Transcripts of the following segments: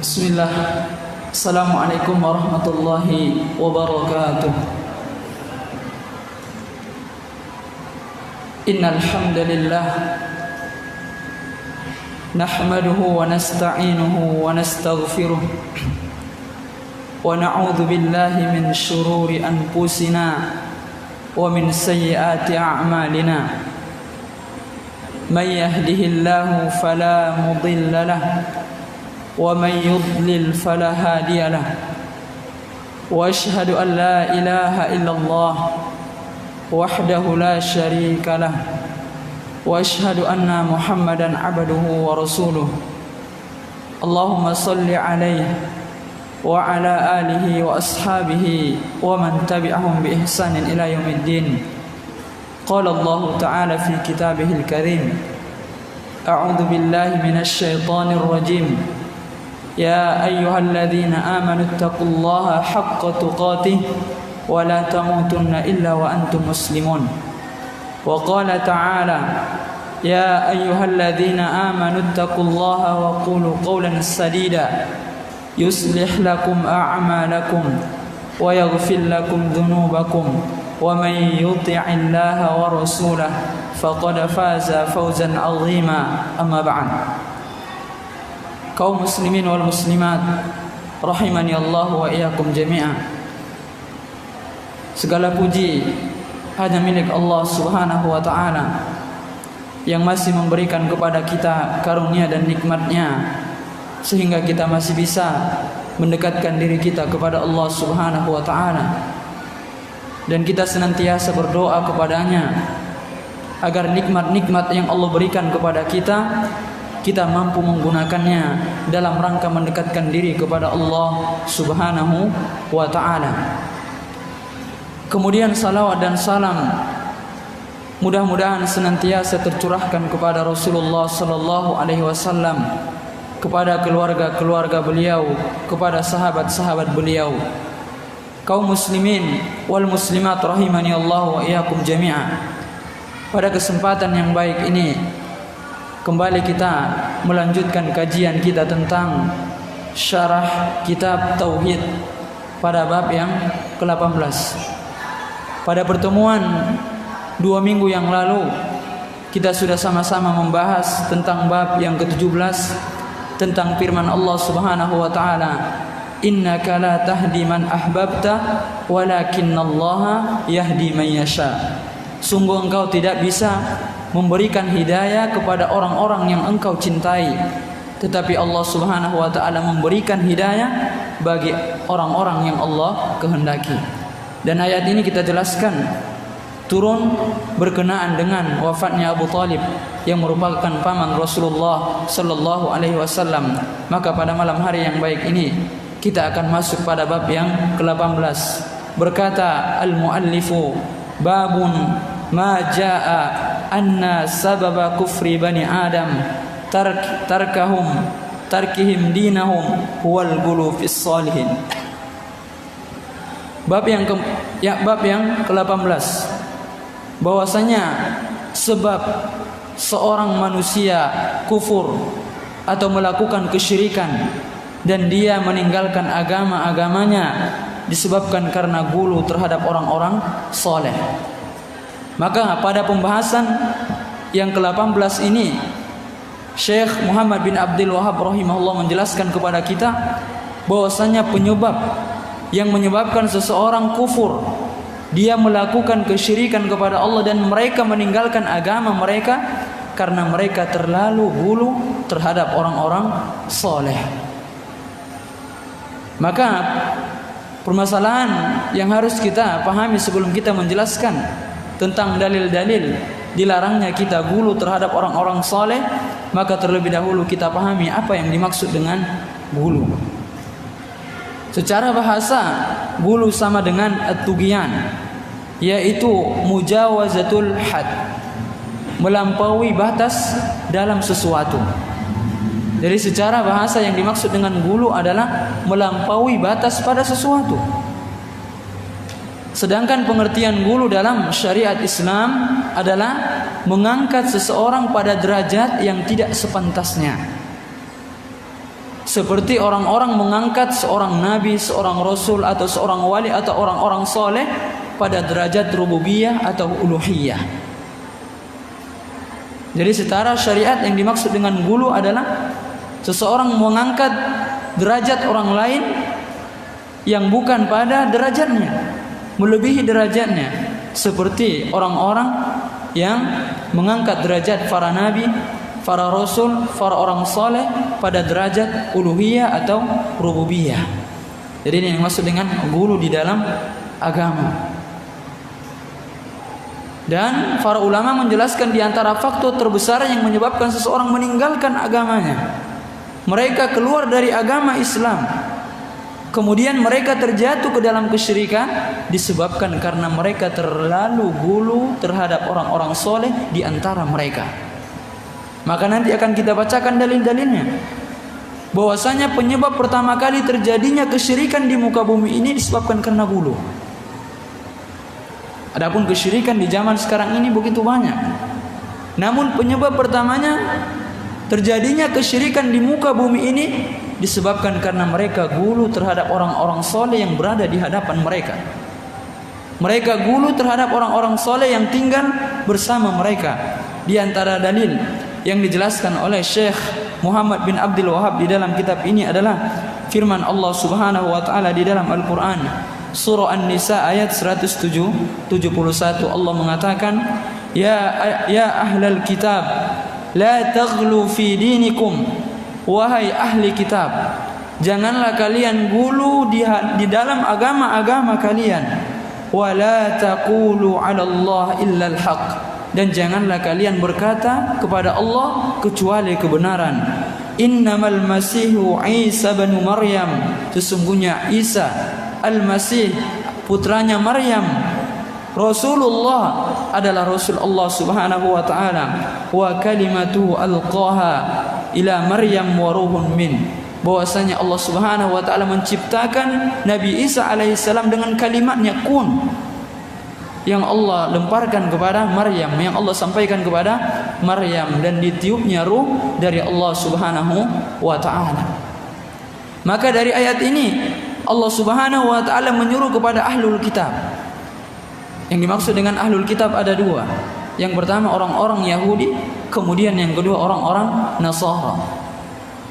Bismillah. Assalamualaikum warahmatullahi wabarakatuh. Innal hamdalillah nahmaduhu wa nasta'inuhu wa nastaghfiruh wa na'udzu billahi min shururi anfusina wa min sayyiati a'malina. May yahdihillahu fala mudilla lahu ومن يضلل فلا هادي له واشهد ان لا اله الا الله وحده لا شريك له واشهد ان محمدا عبده ورسوله اللهم صل عليه وعلى اله واصحابه ومن تبعهم باحسان الى يوم الدين. قال الله تعالى في كتابه الكريم اعوذ بالله من الشيطان الرجيم يا أيها الذين آمنوا اتقوا الله حق تقاته ولا تموتن إلا وأنتم مسلمون. وقال تعالى يا أيها الذين آمنوا اتقوا الله وقولوا قولا سديدا يصلح لكم أعمالكم ويغفر لكم ذنوبكم ومن يطع الله ورسوله فقد فاز فوزا عظيما. أما بعد. Kaum muslimin wal muslimat rahimani Allah wa iyyakum jami'an. Segala puji hanya milik Allah Subhanahu wa taala yang masih memberikan kepada kita karunia dan nikmat-Nya sehingga kita masih bisa mendekatkan diri kita kepada Allah Subhanahu wa taala. Dan kita senantiasa berdoa kepadanya agar nikmat-nikmat yang Allah berikan kepada kita mampu menggunakannya dalam rangka mendekatkan diri kepada Allah Subhanahu wa ta'ala. Kemudian salawat dan salam mudah-mudahan senantiasa tercurahkan kepada Rasulullah sallallahu alaihi wasallam, kepada keluarga-keluarga beliau, kepada sahabat-sahabat beliau. Kaum muslimin wal muslimat rahimani Allah wa iyyakum jami'an. Pada kesempatan yang baik ini kembali kita melanjutkan kajian kita tentang syarah kitab Tauhid pada bab yang ke-18. Pada pertemuan 2 minggu yang lalu kita sudah sama-sama membahas tentang bab yang ke-17 tentang firman Allah Subhanahu wa taala, innaka la tahdi man ahbabta walakinallaha yahdi man yasha. Sungguh engkau tidak bisa memberikan hidayah kepada orang-orang yang engkau cintai, tetapi Allah Subhanahu wa taala memberikan hidayah bagi orang-orang yang Allah kehendaki. Dan ayat ini kita jelaskan turun berkenaan dengan wafatnya Abu Talib yang merupakan paman Rasulullah sallallahu alaihi wasallam. Maka pada malam hari yang baik ini kita akan masuk pada bab yang ke-18. Berkata al-muallifu, babun ma jaa anna sababa kufri bani Adam tarkihim dinahum huwal gulu fis salihin. Bab yang ke-18, bahwasanya sebab seorang manusia kufur atau melakukan kesyirikan dan dia meninggalkan agama-agamanya disebabkan karena gulu terhadap orang-orang saleh. Maka pada pembahasan yang ke-18 ini Syekh Muhammad bin Abdul Wahhab rahimahullah menjelaskan kepada kita bahwasanya penyebab yang menyebabkan seseorang kufur, dia melakukan kesyirikan kepada Allah dan mereka meninggalkan agama mereka karena mereka terlalu gulu terhadap orang-orang saleh. Maka permasalahan yang harus kita pahami sebelum kita menjelaskan tentang dalil-dalil dilarangnya kita gulu terhadap orang-orang saleh, maka terlebih dahulu kita pahami apa yang dimaksud dengan gulu. Secara bahasa, gulu sama dengan at-tughyan, yaitu mujawazatul had, melampaui batas dalam sesuatu. Jadi secara bahasa yang dimaksud dengan gulu adalah melampaui batas pada sesuatu. Sedangkan pengertian gulu dalam syariat Islam adalah mengangkat seseorang pada derajat yang tidak sepantasnya. Seperti orang-orang mengangkat seorang nabi, seorang rasul atau seorang wali atau orang-orang soleh pada derajat rububiyah atau uluhiyah. Jadi secara syariat yang dimaksud dengan gulu adalah seseorang mengangkat derajat orang lain yang bukan pada derajatnya, melebihi derajatnya, seperti orang-orang yang mengangkat derajat para nabi, para rasul, para orang soleh pada derajat uluhiyah atau rububiyah. Jadi ini yang maksud dengan gulu di dalam agama. Dan para ulama menjelaskan di antara faktor terbesar yang menyebabkan seseorang meninggalkan agamanya, mereka keluar dari agama Islam, kemudian mereka terjatuh ke dalam kesyirikan, disebabkan karena mereka terlalu gulu terhadap orang-orang soleh di antara mereka. Maka nanti akan kita bacakan dalil-dalilnya, bahwasanya penyebab pertama kali terjadinya kesyirikan di muka bumi ini disebabkan karena gulu. Adapun kesyirikan di zaman sekarang ini begitu banyak. Namun penyebab pertamanya terjadinya kesyirikan di muka bumi ini disebabkan karena mereka gulu terhadap orang-orang soleh yang berada di hadapan mereka. Mereka gulu terhadap orang-orang soleh yang tinggal bersama mereka. Di antara dalil yang dijelaskan oleh Syekh Muhammad bin Abdul Wahab di dalam kitab ini adalah firman Allah Subhanahu wa taala di dalam Al-Qur'an, surah An-Nisa ayat 171. Allah mengatakan, ya ahlal kitab la taghlu fi dinikum, wahai ahli kitab, janganlah kalian gulu di dalam agama-agama kalian, wala taqulu 'ala Allah illa al-haq, dan janganlah kalian berkata kepada Allah kecuali kebenaran. Innamal masihu Isa bin Maryam, sesungguhnya Isa Al-Masih putranya Maryam, Rasulullah, adalah Rasul Allah Subhanahu wa taala, wa kalimatu alqaha ila Maryam wa ruhun min, bahwasanya Allah Subhanahu wa taala menciptakan Nabi Isa alaihissalam dengan kalimatnya kun, yang Allah lemparkan kepada Maryam, yang Allah sampaikan kepada Maryam, dan ditiupnya ruh dari Allah Subhanahu wa taala. Maka dari ayat ini Allah Subhanahu wa taala menyuruh kepada ahlul kitab. Yang dimaksud dengan ahlul kitab ada dua. Yang pertama orang-orang Yahudi, kemudian yang kedua orang-orang Nasara.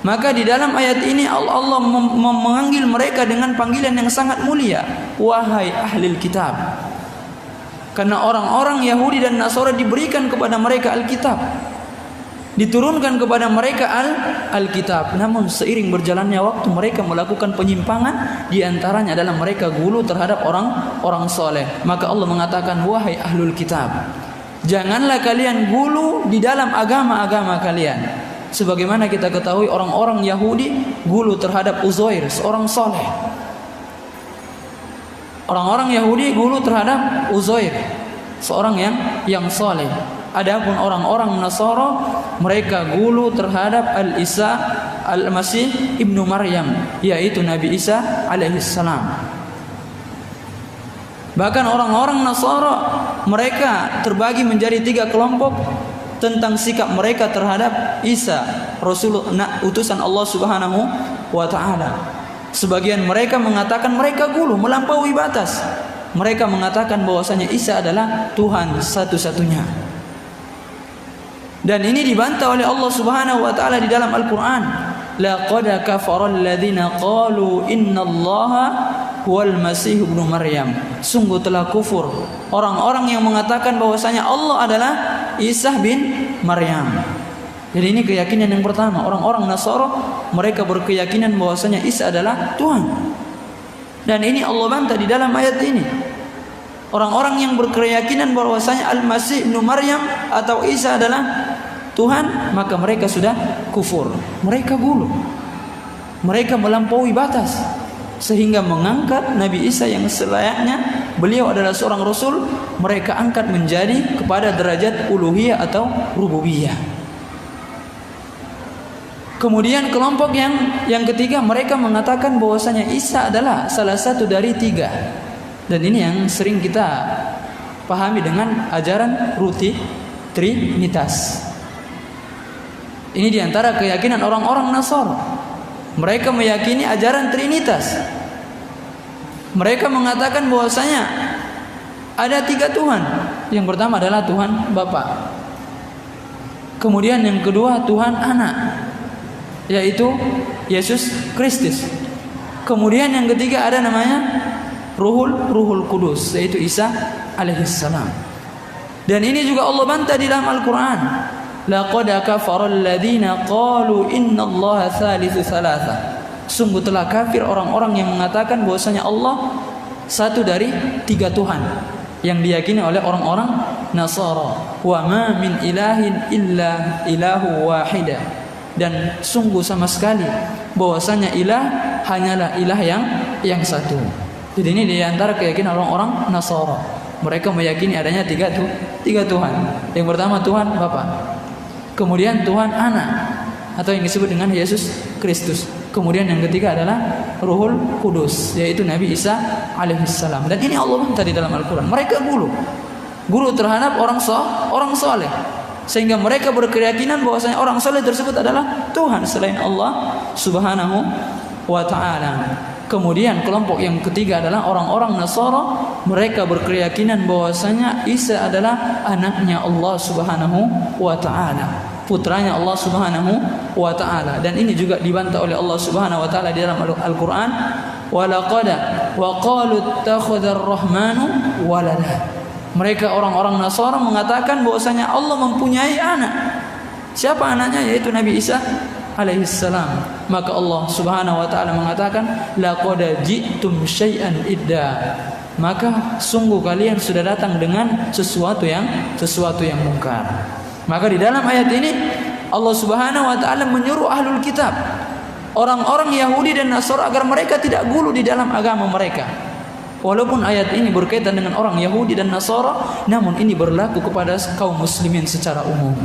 Maka di dalam ayat ini Allah memanggil mereka dengan panggilan yang sangat mulia, wahai ahlul kitab. Karena orang-orang Yahudi dan Nasara diberikan kepada mereka Alkitab, diturunkan kepada mereka Alkitab. Namun seiring berjalannya waktu mereka melakukan penyimpangan, di antaranya adalah mereka gulu terhadap orang soleh. Maka Allah mengatakan, wahai ahlul kitab, janganlah kalian gulu di dalam agama-agama kalian. Sebagaimana kita ketahui orang-orang Yahudi gulu terhadap Uzair, seorang soleh. Orang-orang Yahudi gulu terhadap Uzair, seorang yang soleh. Adapun orang-orang Nasara, mereka gulu terhadap Al-Isa Al-Masih ibnu Maryam, yaitu Nabi Isa alaihissalam. Bahkan orang-orang Nasara, mereka terbagi menjadi 3 kelompok tentang sikap mereka terhadap Isa, Rasul, utusan Allah Subhanahu wa taala. Sebagian mereka mengatakan mereka gulu, melampaui batas. Mereka mengatakan bahwasanya Isa adalah Tuhan satu-satunya. Dan ini dibantah oleh Allah Subhanahu wa taala di dalam Al-Qur'an. Laqad kafara alladziina qalu innallaha huwal masih ibnu Maryam. Sungguh telah kufur orang-orang yang mengatakan bahwasanya Allah adalah Isa bin Maryam. Jadi ini keyakinan yang pertama. Orang-orang Nasara, mereka berkeyakinan bahwasanya Isa adalah Tuhan. Dan ini Allah bantah di dalam ayat ini. Orang-orang yang berkeyakinan bahwasanya Al-Masih ibnu Maryam atau Isa adalah Tuhan, maka mereka sudah kufur. Mereka gulu, mereka melampaui batas, sehingga mengangkat Nabi Isa yang selayaknya beliau adalah seorang Rasul, mereka angkat menjadi kepada derajat uluhiyah atau rububiyah. Kemudian kelompok yang ketiga, mereka mengatakan bahwasanya Isa adalah salah satu dari 3. Dan ini yang sering kita pahami dengan ajaran Trinitas. Ini diantara keyakinan orang-orang Nasara. Mereka meyakini ajaran Trinitas. Mereka mengatakan bahwasanya ada 3 Tuhan. Yang pertama adalah Tuhan Bapa. Kemudian yang kedua Tuhan Anak, yaitu Yesus Kristus. Kemudian yang ketiga ada namanya Ruhul Kudus, yaitu Isa alaihissalam. Dan ini juga Allah bantah di dalam Al-Quran. Laqad kafara alladziina qalu innallaha tsalitsu tsalatsa. Sungguh telah kafir orang-orang yang mengatakan bahwasanya Allah satu dari 3 Tuhan, yang diyakini oleh orang-orang Nasara. Wa ma min ilahin illa ilahu wahidah. Dan sungguh sama sekali bahwasanya ilah hanyalah ilah yang satu. Jadi ini di antara keyakinan orang-orang Nasara. Mereka meyakini adanya 3 Tuhan. Yang pertama Tuhan Bapa. Kemudian Tuhan Anak, atau yang disebut dengan Yesus Kristus. Kemudian yang ketiga adalah Ruhul Kudus, yaitu Nabi Isa alaihissalam. Dan ini Allah bantah di dalam Al-Quran. Mereka guru terhadap orang soleh, sehingga mereka berkeyakinan bahwasanya orang soleh tersebut adalah Tuhan selain Allah subhanahu wa ta'ala. Kemudian kelompok yang ketiga adalah orang-orang Nasara. Mereka berkeyakinan bahwasanya Isa adalah anaknya Allah subhanahu wa ta'ala, putranya Allah subhanahu wa ta'ala. Dan ini juga dibantah oleh Allah subhanahu wa ta'ala di dalam Al-Quran. Walaqad wa qalu ittakhadha ar-rahmanu walada. Mereka orang-orang Nasara mengatakan bahwasanya Allah mempunyai anak. Siapa anaknya? Yaitu Nabi Isa alaihissalam. Maka Allah subhanahu wa ta'ala mengatakan laqad ji'tum syai'an idda. Maka sungguh kalian sudah datang dengan sesuatu yang mungkar. Maka di dalam ayat ini Allah subhanahu wa ta'ala menyuruh ahlul kitab, orang-orang Yahudi dan Nasara, agar mereka tidak gulu di dalam agama mereka. Walaupun ayat ini berkaitan dengan orang Yahudi dan Nasara, namun ini berlaku kepada kaum muslimin secara umum.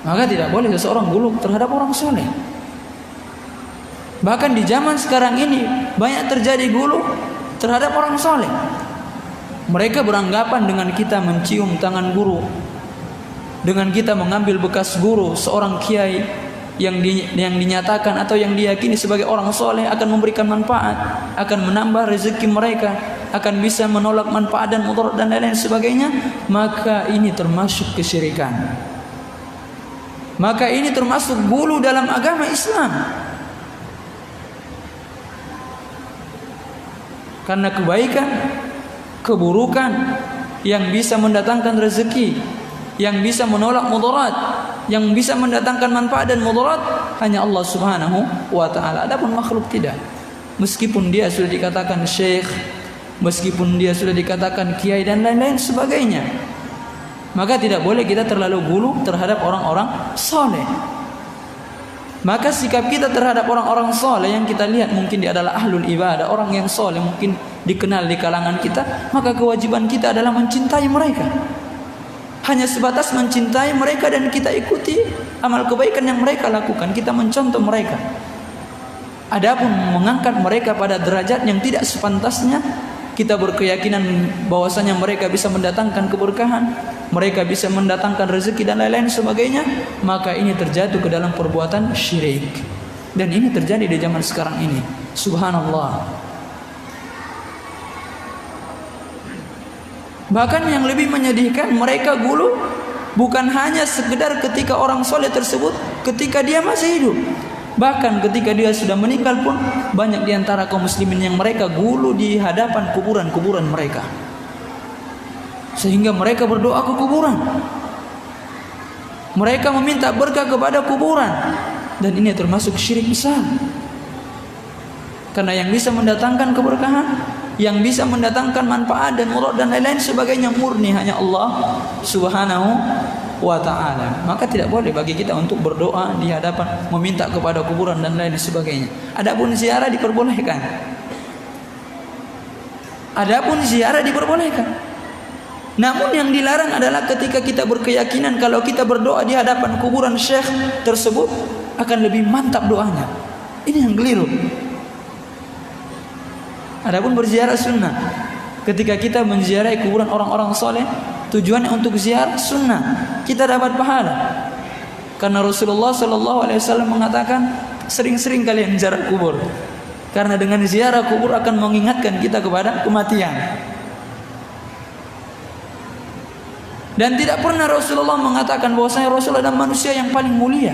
Maka tidak boleh seseorang gulu terhadap orang soleh. Bahkan di zaman sekarang ini banyak terjadi gulu terhadap orang soleh. Mereka beranggapan dengan kita mencium tangan guru, dengan kita mengambil bekas guru, seorang kiai yang dinyatakan atau yang diyakini sebagai orang soleh akan memberikan manfaat, akan menambah rezeki mereka, akan bisa menolak manfaat dan mudarat dan lain-lain sebagainya. Maka ini termasuk kesyirikan. Maka ini termasuk gulu dalam agama Islam. Karena kebaikan, keburukan yang bisa mendatangkan rezeki, yang bisa menolak mudarat, yang bisa mendatangkan manfaat dan mudarat, hanya Allah subhanahu wa ta'ala. Adapun makhluk tidak. Meskipun dia sudah dikatakan syekh, meskipun dia sudah dikatakan kiai dan lain-lain sebagainya, maka tidak boleh kita terlalu gulu terhadap orang-orang soleh. Maka sikap kita terhadap orang-orang soleh yang kita lihat mungkin dia adalah ahlul ibadah, orang yang soleh mungkin dikenal di kalangan kita, maka kewajiban kita adalah mencintai mereka. Hanya sebatas mencintai mereka dan kita ikuti amal kebaikan yang mereka lakukan, kita mencontoh mereka. Adapun mengangkat mereka pada derajat yang tidak sepantasnya, kita berkeyakinan bahwasanya mereka bisa mendatangkan keberkahan, mereka bisa mendatangkan rezeki dan lain-lain sebagainya, maka ini terjatuh ke dalam perbuatan syirik. Dan ini terjadi di zaman sekarang ini. Subhanallah. Bahkan yang lebih menyedihkan, mereka gulu bukan hanya sekedar ketika orang soleh tersebut ketika dia masih hidup. Bahkan ketika dia sudah meninggal pun banyak di antara kaum muslimin yang mereka gulu di hadapan kuburan-kuburan mereka, sehingga mereka berdoa ke kuburan, mereka meminta berkah kepada kuburan. Dan ini termasuk syirik besar. Karena yang bisa mendatangkan keberkahan, yang bisa mendatangkan manfaat dan mudarat dan lain-lain sebagainya murni hanya Allah subhanahu wa ta'ala. Maka tidak boleh bagi kita untuk berdoa di hadapan, meminta kepada kuburan dan lain sebagainya. Adapun ziarah diperbolehkan. Namun yang dilarang adalah ketika kita berkeyakinan kalau kita berdoa di hadapan kuburan syekh tersebut akan lebih mantap doanya. Ini yang keliru. Adapun berziarah sunnah. Ketika kita menziarahi kuburan orang-orang soleh, tujuannya untuk ziarah sunnah, kita dapat pahala. Karena Rasulullah Shallallahu Alaihi Wasallam mengatakan, sering-sering kalian ziarah kubur, karena dengan ziarah kubur akan mengingatkan kita kepada kematian. Dan tidak pernah Rasulullah mengatakan bahwasanya Rasul adalah manusia yang paling mulia,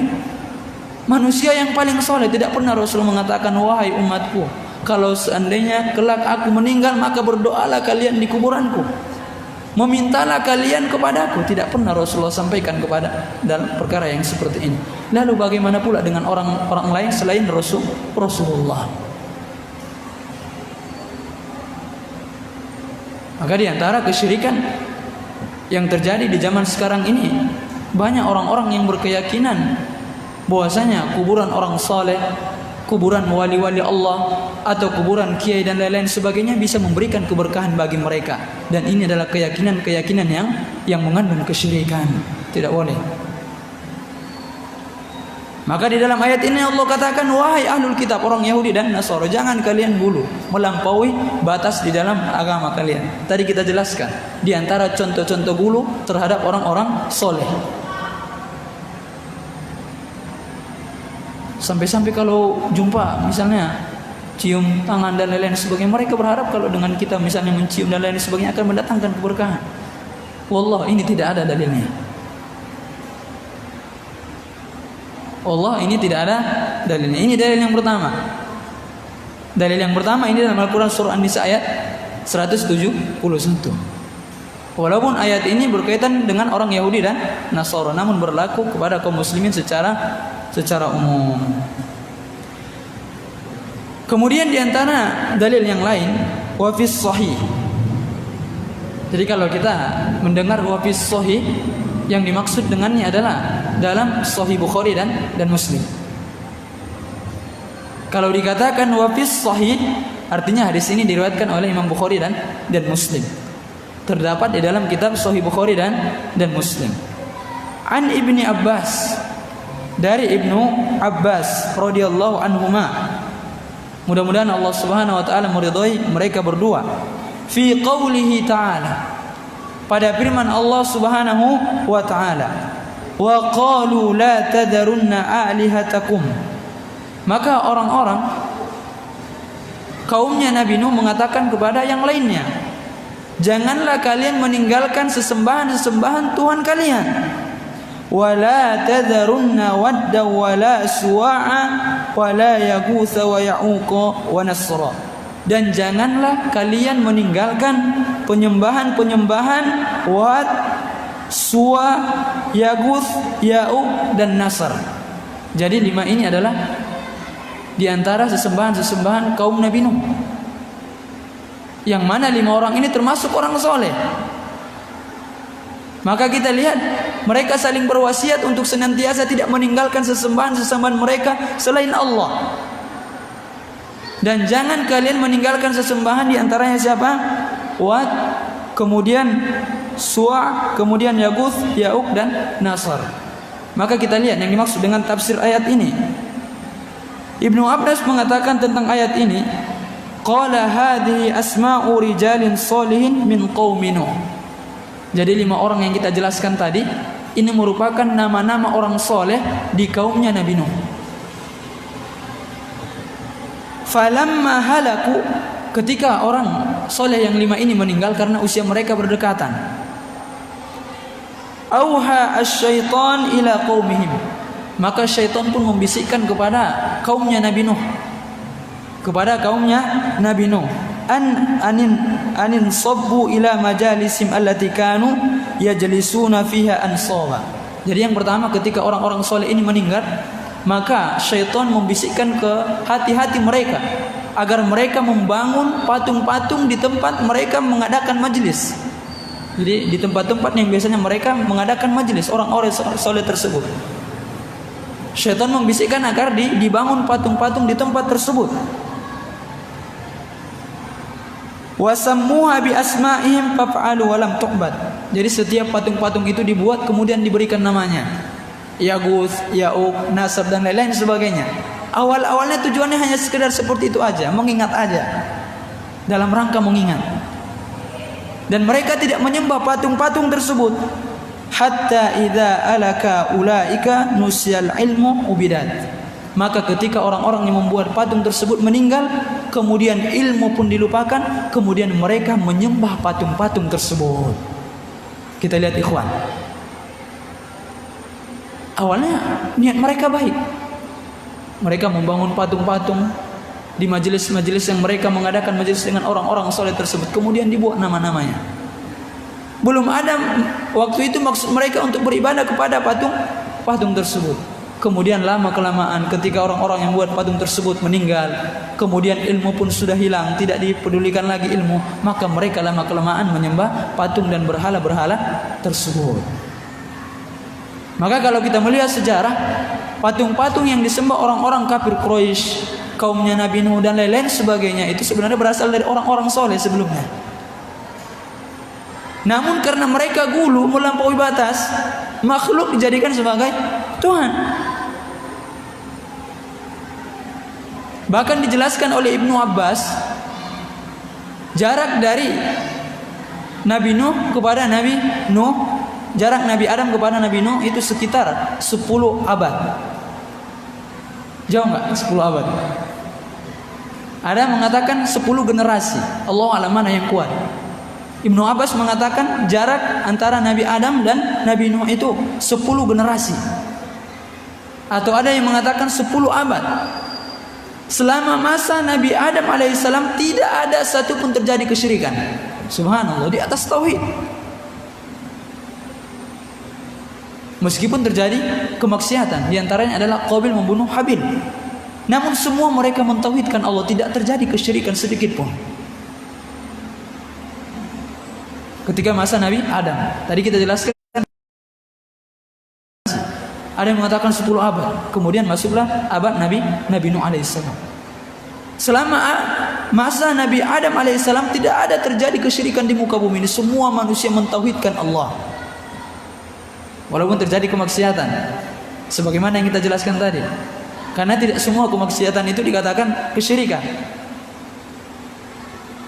manusia yang paling soleh. Tidak pernah Rasul mengatakan, wahai umatku, kalau seandainya kelak aku meninggal, maka berdoalah kalian di kuburanku, memintalah kalian kepadaku. Tidak pernah Rasulullah sampaikan kepada dalam perkara yang seperti ini. Lalu bagaimana pula dengan orang lain selain Rasulullah? Maka di antara kesyirikan yang terjadi di zaman sekarang ini, banyak orang-orang yang berkeyakinan bahwasanya kuburan orang saleh, kuburan wali-wali Allah, atau kuburan kiai dan lain-lain sebagainya bisa memberikan keberkahan bagi mereka. Dan ini adalah keyakinan yang mengandung kesyirikan. Tidak boleh. Maka di dalam ayat ini Allah katakan, wahai ahlul kitab, orang Yahudi dan Nasara, jangan kalian gulu melampaui batas di dalam agama kalian. Tadi kita jelaskan di antara contoh-contoh gulu terhadap orang-orang soleh. Sampai-sampai kalau jumpa misalnya cium tangan dan lain-lain sebagainya, mereka berharap kalau dengan kita misalnya mencium dan lain sebagainya akan mendatangkan keberkahan. Wallah, ini tidak ada dalilnya. Allah, ini tidak ada dalilnya. Ini dalil yang pertama. Dalil yang pertama ini dalam Al-Quran surah An-Nisa ayat 171. Walaupun ayat ini berkaitan dengan orang Yahudi dan Nasara, namun berlaku kepada kaum muslimin secara umum. Kemudian di antara dalil yang lain, wafis sahih. Jadi kalau kita mendengar wafis sahih, yang dimaksud dengannya adalah dalam Sahih Bukhari dan Muslim. Kalau dikatakan wafis sahih, artinya hadis ini diriwayatkan oleh Imam Bukhari dan Muslim. Terdapat di dalam kitab Sahih Bukhari dan Muslim. An Ibni Abbas, dari Ibnu Abbas radhiyallahu anhuma, mudah-mudahan Allah Subhanahu wa taala meridhai mereka berdua, fi qaulihi ta'ala, pada firman Allah Subhanahu wa taala, wa qalu la tadarunna alihatakum. Maka orang-orang kaumnya Nabi Nuh mengatakan kepada yang lainnya, janganlah kalian meninggalkan sesembahan-sesembahan Tuhan kalian. Wala tadarunna wadda wala suwa'a wala yaghutsa wa ya'uqa wa nasra. Dan janganlah kalian meninggalkan penyembahan-penyembahan Wad, Suwa, Yaguth, Ya'uq dan Nasr. Jadi 5 ini adalah di antara sesembahan-sesembahan kaum Nabi Nuh, yang mana 5 orang ini termasuk orang soleh. Maka kita lihat mereka saling berwasiat untuk senantiasa tidak meninggalkan sesembahan-sesembahan mereka selain Allah. Dan jangan kalian meninggalkan sesembahan, di antaranya siapa? Wad, kemudian Suwa, kemudian Yaguth, Ya'uq dan Nasr. Maka kita lihat yang dimaksud dengan tafsir ayat ini. Ibnu Abbas mengatakan tentang ayat ini, qala hadhihi asma'u rijalin sholihin min qaumi Nuh. Jadi 5 orang yang kita jelaskan tadi, ini merupakan nama-nama orang soleh di kaumnya Nabi Nuh. Falamma halaku, ketika orang soleh yang 5 ini meninggal karena usia mereka berdekatan, auha asyaitan ila qaumihim, maka syaitan pun membisikkan kepada kaumnya Nabi Nuh, anin sabbu ila majalisim allati kanu yajlisuna fiha ansaba. Jadi yang pertama, ketika orang-orang soleh ini meninggal, maka syaitan membisikkan ke hati-hati mereka agar mereka membangun patung-patung di tempat mereka mengadakan majelis. Jadi di tempat-tempat yang biasanya mereka mengadakan majelis orang-orang soleh tersebut, syaitan membisikkan agar dibangun patung-patung di tempat tersebut. Wasammuha bi asma'ihim faf'alu wa lam tuqbad. Jadi setiap patung-patung itu dibuat kemudian diberikan namanya, Yaguth, Ya'uq, Nasr dan lain-lain sebagainya. Awal-awalnya tujuannya hanya sekedar seperti itu aja, mengingat aja, dalam rangka mengingat. Dan mereka tidak menyembah patung-patung tersebut. hatta idza alaka ulaika nusyal ilmu ubidat. Maka ketika orang-orang yang membuat patung tersebut meninggal, kemudian ilmu pun dilupakan, kemudian mereka menyembah patung-patung tersebut. Kita lihat ikhwan, awalnya niat mereka baik. Mereka membangun patung-patung di majelis-majelis yang mereka mengadakan majelis dengan orang-orang soleh tersebut. Kemudian dibuat nama-namanya. Belum ada waktu itu maksud mereka untuk beribadah kepada patung tersebut. Kemudian lama-kelamaan ketika orang-orang yang buat patung tersebut meninggal, kemudian ilmu pun sudah hilang, tidak dipedulikan lagi ilmu, maka mereka lama-kelamaan menyembah patung dan berhala-berhala tersebut. Maka kalau kita melihat sejarah, patung-patung yang disembah orang-orang kafir Quraisy, kaumnya Nabi Nuh dan lain-lain sebagainya, itu sebenarnya berasal dari orang-orang soleh sebelumnya. Namun karena mereka gulu melampaui batas, makhluk dijadikan sebagai Tuhan. Bahkan dijelaskan oleh Ibnu Abbas, jarak dari Nabi Nuh kepada Nabi Nuh, jarak Nabi Adam kepada Nabi Nuh itu sekitar 10 abad. Jauh enggak? 10 abad. Ada mengatakan 10 generasi. Allah alam mana yang kuat. Ibnu Abbas mengatakan jarak antara Nabi Adam dan Nabi Nuh itu 10 generasi. Atau ada yang mengatakan 10 abad. Selama masa Nabi Adam alaihissalam tidak ada satu pun terjadi kesyirikan. Subhanallah, di atas tauhid. Meskipun terjadi kemaksiatan, di antaranya adalah Qabil membunuh Habil. Namun semua mereka mentauhidkan Allah, tidak terjadi kesyirikan sedikit pun. Ketika masa Nabi Adam, tadi kita jelaskan ada yang mengatakan 10 abad. Kemudian masuklah abad Nabi Nuh alaihissalam. Selama masa Nabi Adam alaihissalam tidak ada terjadi kesyirikan di muka bumi ini. Semua manusia mentauhidkan Allah. Walaupun terjadi kemaksiatan, sebagaimana yang kita jelaskan tadi. Karena tidak semua kemaksiatan itu dikatakan kesyirikan.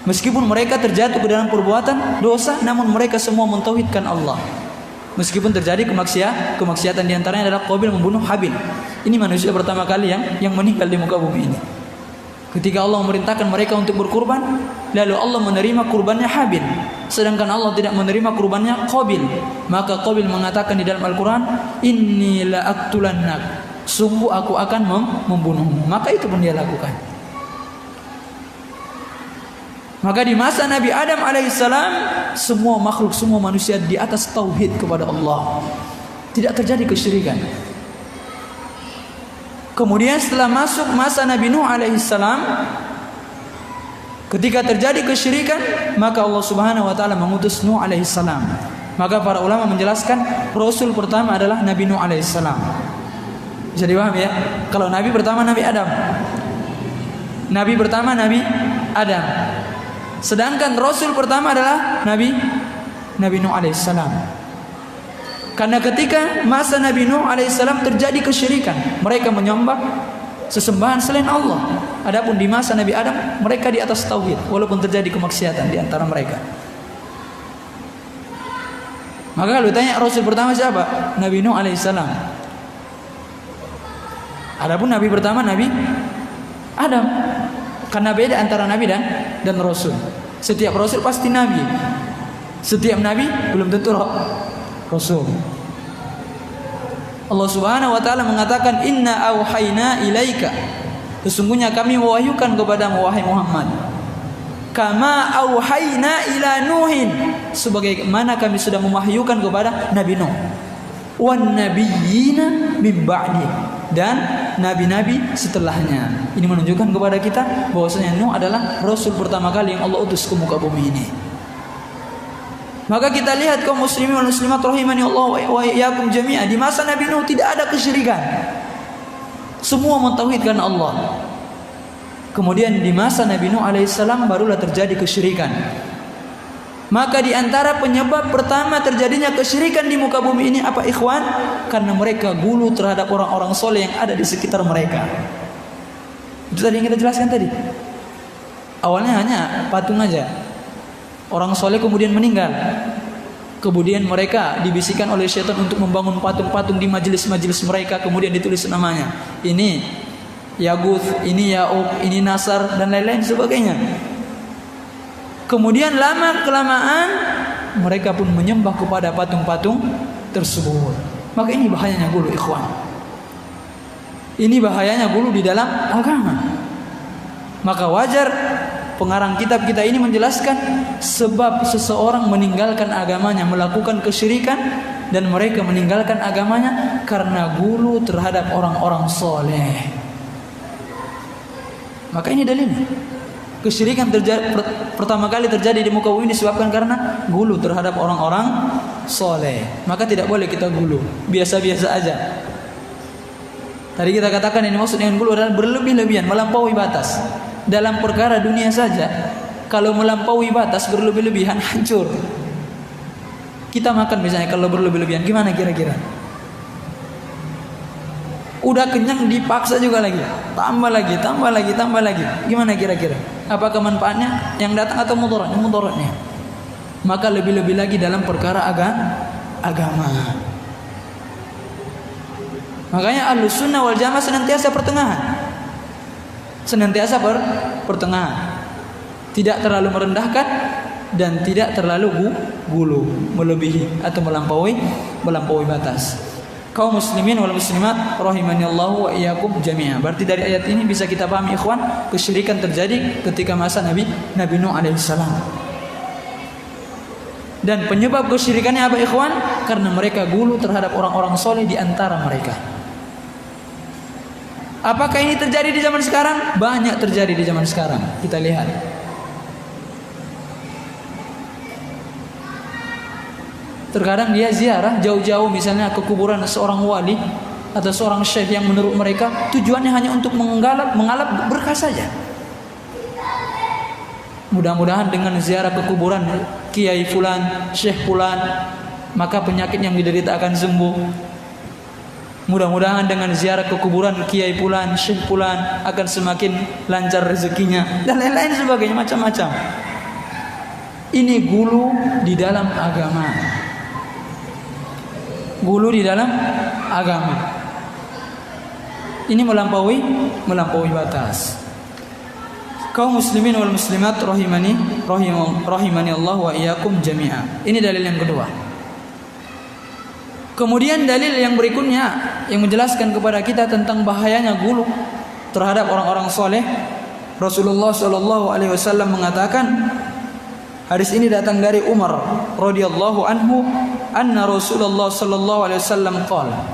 Meskipun mereka terjatuh ke dalam perbuatan dosa, namun mereka semua mentauhidkan Allah. Meskipun terjadi kemaksiatan, diantaranya adalah Qabil membunuh Habil. Ini manusia pertama kali yang meninggal di muka bumi ini. Ketika Allah memerintahkan mereka untuk berkurban, lalu Allah menerima kurbannya Habil, sedangkan Allah tidak menerima kurbannya Qabil. Maka Qabil mengatakan di dalam Al-Quran, Inni la aqtulannak, sungguh aku akan membunuhmu. Maka itu pun dia lakukan. Maka di masa Nabi Adam alaihissalam, semua makhluk, semua manusia di atas tauhid kepada Allah. Tidak terjadi kesyirikan. Kemudian setelah masuk masa Nabi Nuh alaihissalam, ketika terjadi kesyirikan, maka Allah Subhanahu wa taala mengutus Nuh alaihissalam. Maka para ulama menjelaskan rasul pertama adalah Nabi Nuh alaihissalam. Bisa dipahami ya? Kalau nabi pertama Nabi Adam. Nabi pertama Nabi Adam. Sedangkan Rasul pertama adalah Nabi Nuh alaihissalam. Karena ketika masa Nabi Nuh alaihissalam terjadi kesyirikan, mereka menyembah sesembahan selain Allah. Adapun di masa Nabi Adam, mereka di atas tauhid, walaupun terjadi kemaksiatan di antara mereka. Maka kalau ditanya Rasul pertama siapa? Nabi Nuh alaihissalam. Adapun Nabi pertama Nabi Adam. Karena beda antara Nabi dan Rasul. Setiap Rasul pasti Nabi. Setiap Nabi belum tentu Rasul. Allah Subhanahu wa taala mengatakan, Inna auhayna ilaika, sesungguhnya kami mewahyukan kepadamu wahai Muhammad, kama auhayna ila Nuhin, sebagaimana kami sudah mewahyukan kepada Nabi Nuh, wan nabiyyina min ba'di, dan nabi-nabi setelahnya. Ini menunjukkan kepada kita bahwasanya Nuh adalah rasul pertama kali yang Allah utus ke muka bumi ini. Maka kita lihat kaum muslimin wal muslimat rahimani Allah wa iyyakum jami'an, di masa Nabi Nuh tidak ada kesyirikan. Semua mentauhidkan Allah. Kemudian di masa Nabi Nuh alaihissalam barulah terjadi kesyirikan. Maka di antara penyebab pertama terjadinya kesyirikan di muka bumi ini apa ikhwan? Karena mereka gulu terhadap orang-orang soleh yang ada di sekitar mereka. Itu tadi yang kita jelaskan tadi. Awalnya hanya patung aja. Orang soleh kemudian meninggal. Kemudian mereka dibisikkan oleh syaitan untuk membangun patung-patung di majelis-majelis mereka. Kemudian ditulis namanya. Ini Yaguth, ini Ya'uq, ini Nasar, dan lain-lain sebagainya. Kemudian lama kelamaan mereka pun menyembah kepada patung-patung tersebut. Maka ini bahayanya gulu, ikhwan. Ini bahayanya gulu di dalam agama. Maka wajar pengarang kitab kita ini menjelaskan sebab seseorang meninggalkan agamanya, melakukan kesyirikan, dan mereka meninggalkan agamanya karena gulu terhadap orang-orang soleh. Maka ini dalilnya. Kesyirikan pertama kali terjadi di muka bumi disebabkan karena gulu terhadap orang-orang soleh. Maka tidak boleh kita gulu, biasa-biasa aja. Tadi kita katakan ini maksud dengan gulu adalah berlebih-lebihan, melampaui batas. Dalam perkara dunia saja, kalau melampaui batas, berlebih-lebihan, hancur. Kita makan misalnya kalau berlebih-lebihan, gimana kira-kira? Udah kenyang dipaksa juga lagi, tambah lagi. Gimana kira-kira? Apakah manfaatnya yang datang atau mudaratnya? Mudaratnya. Maka lebih-lebih lagi dalam perkara agama. Makanya Ahlussunnah wal Jamaah senantiasa pertengahan. Senantiasa pertengahan. Tidak terlalu merendahkan dan tidak terlalu gulu, melebihi atau melampaui batas. Kaum muslimin wal muslimat rahimanallahu wa iyyakum jami'an. Berarti dari ayat ini bisa kita pahami ikhwan, kesyirikan terjadi ketika masa Nabi Nuh alaihissalam. Dan penyebab kesyirikannya apa ikhwan? Karena mereka gulu terhadap orang-orang soleh di antara mereka. Apakah ini terjadi di zaman sekarang? Banyak terjadi di zaman sekarang. Kita lihat. Terkadang dia ziarah jauh-jauh misalnya ke kuburan seorang wali atau seorang syekh yang menurut mereka tujuannya hanya untuk mengalap berkah saja. Mudah-mudahan dengan ziarah ke kuburan kiai fulan, syekh fulan, maka penyakit yang diderita akan sembuh. Mudah-mudahan dengan ziarah ke kuburan kiai fulan, syekh fulan akan semakin lancar rezekinya dan lain-lain sebagainya, macam-macam. Ini gulu di dalam agama. Gulu di dalam agama. Ini melampaui batas. Kaum muslimin wal muslimat rahimani Allah wa iyyakum jami'a. Ini dalil yang kedua. Kemudian dalil yang berikutnya yang menjelaskan kepada kita tentang bahayanya gulu terhadap orang-orang soleh. Rasulullah sallallahu alaihi wasallam mengatakan, hadis ini datang dari Umar radhiyallahu anhu, anna Rasulullah sallallahu alaihi wasallam qala,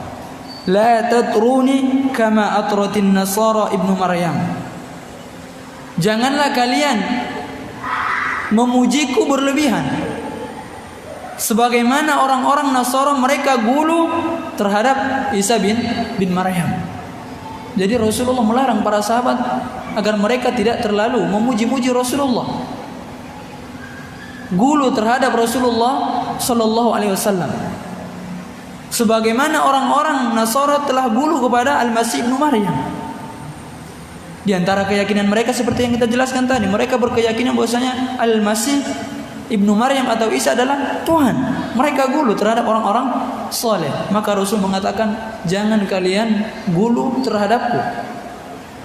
la tatruni kama atratin nasara ibnu Maryam. Janganlah kalian memujiku berlebihan sebagaimana orang-orang Nasara mereka gulu terhadap Isa bin Maryam. Jadi Rasulullah melarang para sahabat agar mereka tidak terlalu memuji-muji Rasulullah, gulu terhadap Rasulullah sallallahu alaihi wasallam. Sebagaimana orang-orang Nasara telah gulu kepada Al-Masih ibnu Maryam. Di antara keyakinan mereka seperti yang kita jelaskan tadi, mereka berkeyakinan bahwasanya Al-Masih ibnu Maryam atau Isa adalah Tuhan. Mereka gulu terhadap orang-orang soleh. Maka Rasul mengatakan, jangan kalian gulu terhadapku,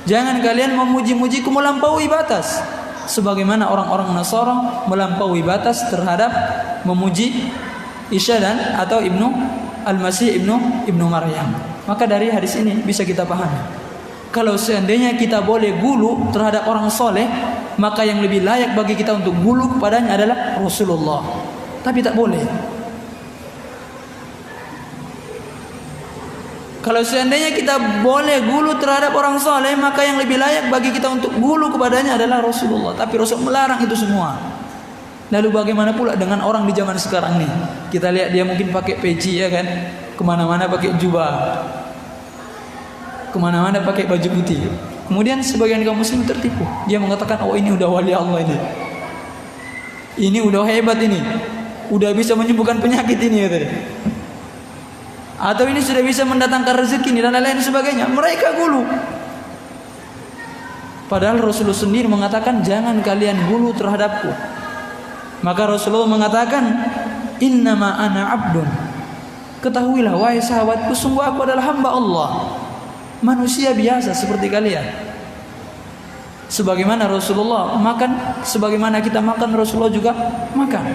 jangan kalian memuji-mujiku melampaui batas sebagaimana orang-orang Nasara melampaui batas terhadap memuji Isa dan atau ibnu Al-Masih ibnu Maryam. Maka dari hadis ini bisa kita pahami, kalau seandainya kita boleh gulu terhadap orang soleh, maka yang lebih layak bagi kita untuk gulu kepadanya adalah Rasulullah. Tapi tak boleh. Kalau seandainya kita boleh gulu terhadap orang soleh, maka yang lebih layak bagi kita untuk gulu kepadanya adalah Rasulullah. Tapi Rasul melarang itu semua. Lalu bagaimana pula dengan orang di zaman sekarang nih? Kita lihat dia mungkin pakai peci, ya kan? Kemana-mana pakai jubah, kemana-mana pakai baju putih. Kemudian sebagian kaum muslim tertipu. Dia mengatakan, oh ini udah wali Allah ini. Ini udah hebat ini. Udah bisa menyembuhkan penyakit ini, ya tadi. Atau ini sudah bisa mendatangkan rezeki ini dan lain-lain sebagainya. Mereka gulu. Padahal Rasulullah sendiri mengatakan, jangan kalian gulu terhadapku. Maka Rasulullah mengatakan, innama ana abdun. Ketahuilah wahai sahabatku, sungguh aku adalah hamba Allah, manusia biasa seperti kalian. Sebagaimana Rasulullah makan, sebagaimana kita makan, Rasulullah juga makan.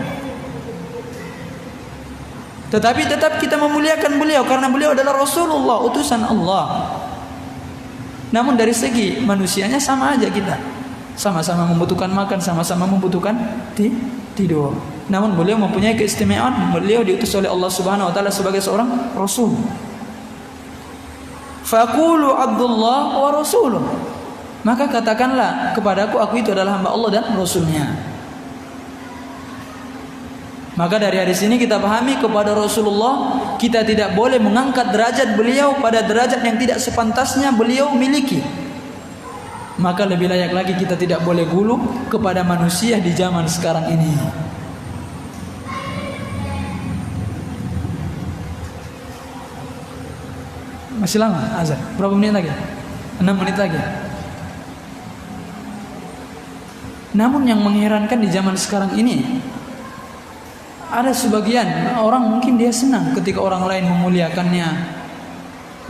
Tetapi tetap kita memuliakan beliau karena beliau adalah Rasulullah, utusan Allah. Namun dari segi manusianya sama aja kita. Sama-sama membutuhkan makan, sama-sama membutuhkan tidur. Namun beliau mempunyai keistimewaan, beliau diutus oleh Allah Subhanahu wa taala sebagai seorang rasul. Faqulu Abdullah wa rasuluh. Maka katakanlah kepadaku, aku itu adalah hamba Allah dan rasulnya. Maka dari hadis ini kita pahami kepada Rasulullah, kita tidak boleh mengangkat derajat beliau pada derajat yang tidak sepantasnya beliau miliki. Maka lebih layak lagi kita tidak boleh gulu kepada manusia di zaman sekarang ini. Masih lama azan? Berapa menit lagi? 6 menit lagi. Namun yang mengherankan di zaman sekarang ini, ada sebagian orang mungkin dia senang ketika orang lain memuliakannya,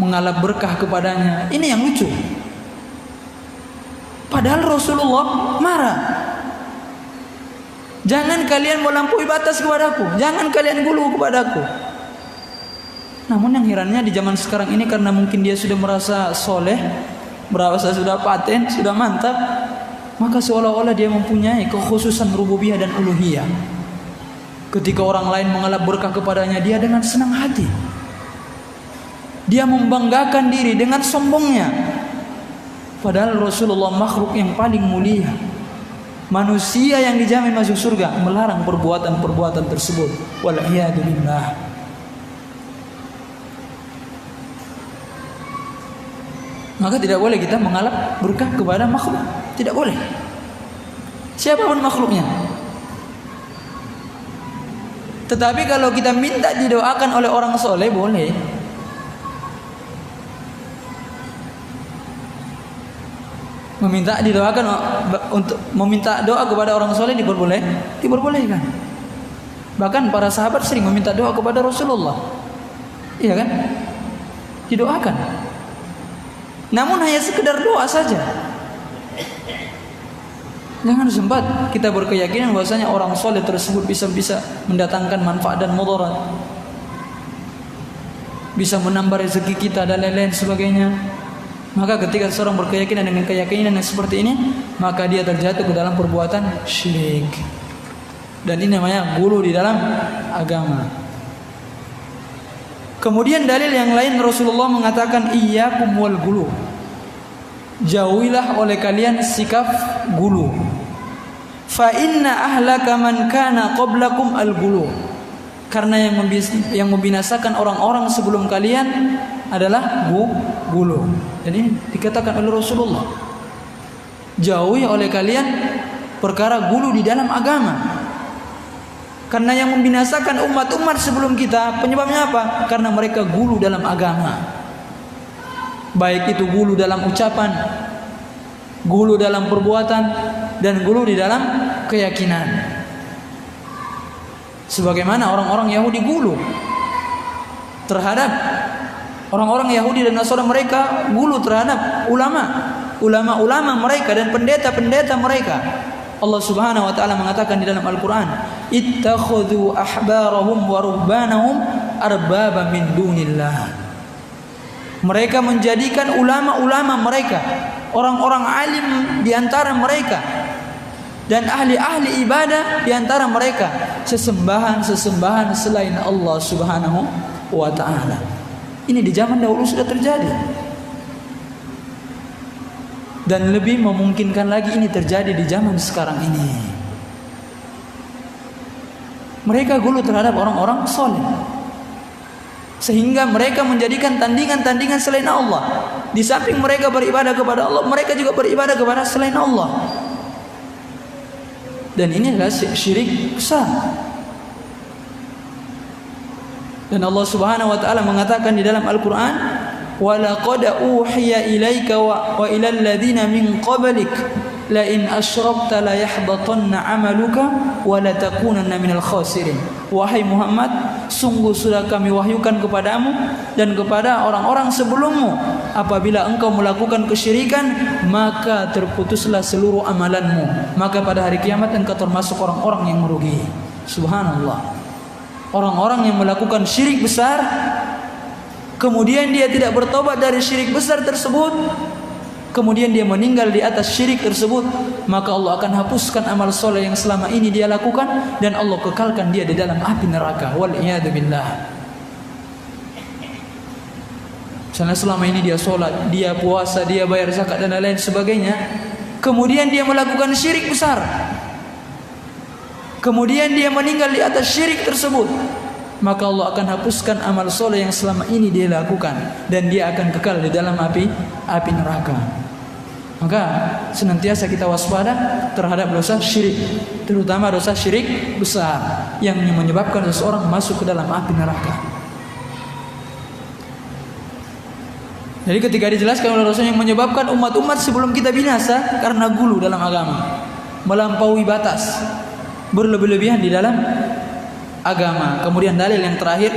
mengalap berkah kepadanya. Ini yang lucu. Padahal Rasulullah marah. Jangan kalian melampaui batas kepadaku, jangan kalian gulu kepadaku. Namun yang herannya di zaman sekarang ini, karena mungkin dia sudah merasa soleh, merasa sudah paten, sudah mantap, maka seolah-olah dia mempunyai kekhususan rububiyah dan uluhiyah. Ketika orang lain mengalap berkah kepadanya, dia dengan senang hati. Dia membanggakan diri dengan sombongnya. Padahal Rasulullah makhluk yang paling mulia, manusia yang dijamin masuk surga, melarang perbuatan-perbuatan tersebut. Wal'iyadu billah. Maka tidak boleh kita mengalap berkah kepada makhluk. Tidak boleh. Siapapun makhluknya. Tetapi kalau kita minta didoakan oleh orang soleh, boleh. Meminta didoakan untuk meminta doa kepada orang soleh diperbolehkan. Bahkan para sahabat sering meminta doa kepada Rasulullah. Iya kan? Didoakan. Namun hanya sekedar doa saja. Jangan sempat kita berkeyakinan bahwasanya orang soleh tersebut bisa mendatangkan manfaat dan mudarat, bisa menambah rezeki kita dan lain-lain sebagainya. Maka ketika seorang berkeyakinan dengan keyakinan yang seperti ini, maka dia terjatuh ke dalam perbuatan syirik. Dan ini namanya gulu di dalam agama. Kemudian dalil yang lain, Rasulullah mengatakan iyyakum wal gulu. Jauhilah oleh kalian sikap gulu. Fa inna ahlaka man kana qablakum al-gulu. Karena yang membinasakan orang-orang sebelum kalian adalah gulu. Dan ini dikatakan oleh Rasulullah. Jauhi oleh kalian perkara gulu di dalam agama. Karena yang membinasakan umat-umat sebelum kita, penyebabnya apa? Karena mereka gulu dalam agama. Baik itu gulu dalam ucapan, gulu dalam perbuatan, dan gulu di dalam keyakinan. Sebagaimana orang-orang Yahudi gulu terhadap orang-orang Yahudi dan Nasrani, mereka gulu terhadap ulama mereka dan pendeta-pendeta mereka. Allah Subhanahu wa taala mengatakan di dalam Al-Qur'an, ittakhadhu ahbarahum wa ruhbanahum arbaba min dunillah. Mereka menjadikan ulama-ulama mereka, orang-orang alim di antara mereka, dan ahli-ahli ibadah di antara mereka, sesembahan-sesembahan selain Allah Subhanahu wa ta'ala. Ini di zaman dahulu sudah terjadi. Dan lebih memungkinkan lagi ini terjadi di zaman sekarang ini. Mereka gulu terhadap orang-orang soleh, sehingga mereka menjadikan tandingan-tandingan selain Allah. Di samping mereka beribadah kepada Allah, mereka juga beribadah kepada selain Allah. Dan ini adalah syirik besar. Dan Allah Subhanahu wa taala mengatakan di dalam Al-Qur'an, "Wa laqad uhiya ilaika wa ilal ladzina min qablik la in asyrakta la yahbatanna 'amaluka wa la takunanna minal khasirin. Wahai Muhammad, sungguh sudah kami wahyukan kepadamu dan kepada orang-orang sebelummu, apabila engkau melakukan kesyirikan maka terputuslah seluruh amalanmu, maka pada hari kiamat engkau termasuk orang-orang yang merugi. Subhanallah. Orang-orang yang melakukan syirik besar kemudian dia tidak bertobat dari syirik besar tersebut, kemudian dia meninggal di atas syirik tersebut, maka Allah akan hapuskan amal soleh yang selama ini dia lakukan dan Allah kekalkan dia di dalam api neraka. Wal'iyadu billah. Misalnya selama ini dia sholat, dia puasa, dia bayar zakat dan lain sebagainya, kemudian dia melakukan syirik besar, kemudian dia meninggal di atas syirik tersebut, maka Allah akan hapuskan amal soleh yang selama ini dia lakukan dan dia akan kekal di dalam api neraka. Maka senantiasa kita waspada terhadap dosa syirik, terutama dosa syirik besar yang menyebabkan seseorang masuk ke dalam api neraka. Jadi ketika dijelaskan oleh Rasul yang menyebabkan umat-umat sebelum kita binasa karena gulu dalam agama, melampaui batas, berlebih-lebihan di dalam agama. Kemudian dalil yang terakhir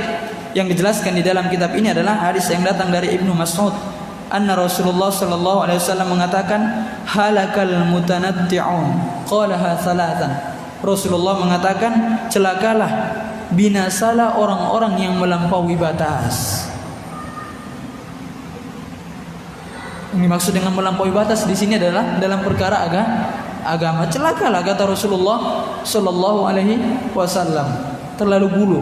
yang dijelaskan di dalam kitab ini adalah hadis yang datang dari Ibnu Mas'ud, anna Rasulullah sallallahu alaihi wasallam mengatakan, halakal mutanatti'un, qalaha thalathan. Rasulullah mengatakan, celakalah, binasalah orang-orang yang melampaui batas. Yang dimaksud dengan melampaui batas di sini adalah dalam perkara agama. Celakalah, kata Rasulullah sallallahu alaihi wasallam, terlalu gulu,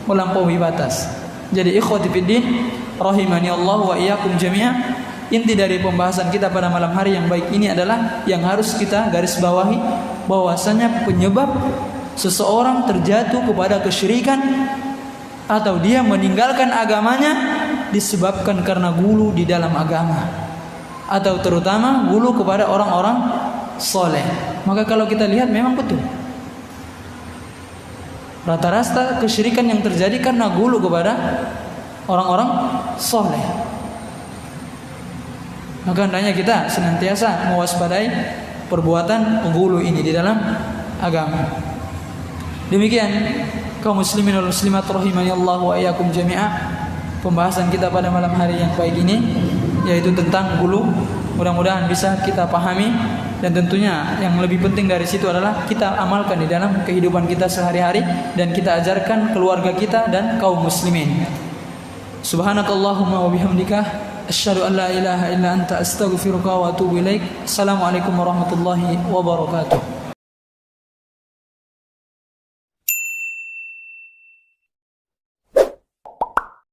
melampaui batas. Jadi ikhwati fiddin rahimani Allah wa iyyakum jami'a, inti dari pembahasan kita pada malam hari yang baik ini adalah yang harus kita garis bawahi, bahwasanya penyebab seseorang terjatuh kepada kesyirikan atau dia meninggalkan agamanya disebabkan karena gulu di dalam agama, atau terutama gulu kepada orang-orang soleh. Maka kalau kita lihat memang betul, rata-rata kesyirikan yang terjadi karena gulu kepada orang-orang soleh. Maka hendaknya kita senantiasa mewaspadai perbuatan penggulu ini di dalam agama. Demikian kaum muslimin wal muslimat rahimani Allah wa iyyakum jami'a, pembahasan kita pada malam hari yang baik ini, yaitu tentang gulu. Mudah-mudahan bisa kita pahami, dan tentunya yang lebih penting dari situ adalah kita amalkan di dalam kehidupan kita sehari-hari dan kita ajarkan keluarga kita dan kaum muslimin. Subhanakallahumma wa bihamdika asyhadu an la ilaha illa anta astaghfiruka wa atubu ilaik. Assalamualaikum warahmatullahi wabarakatuh.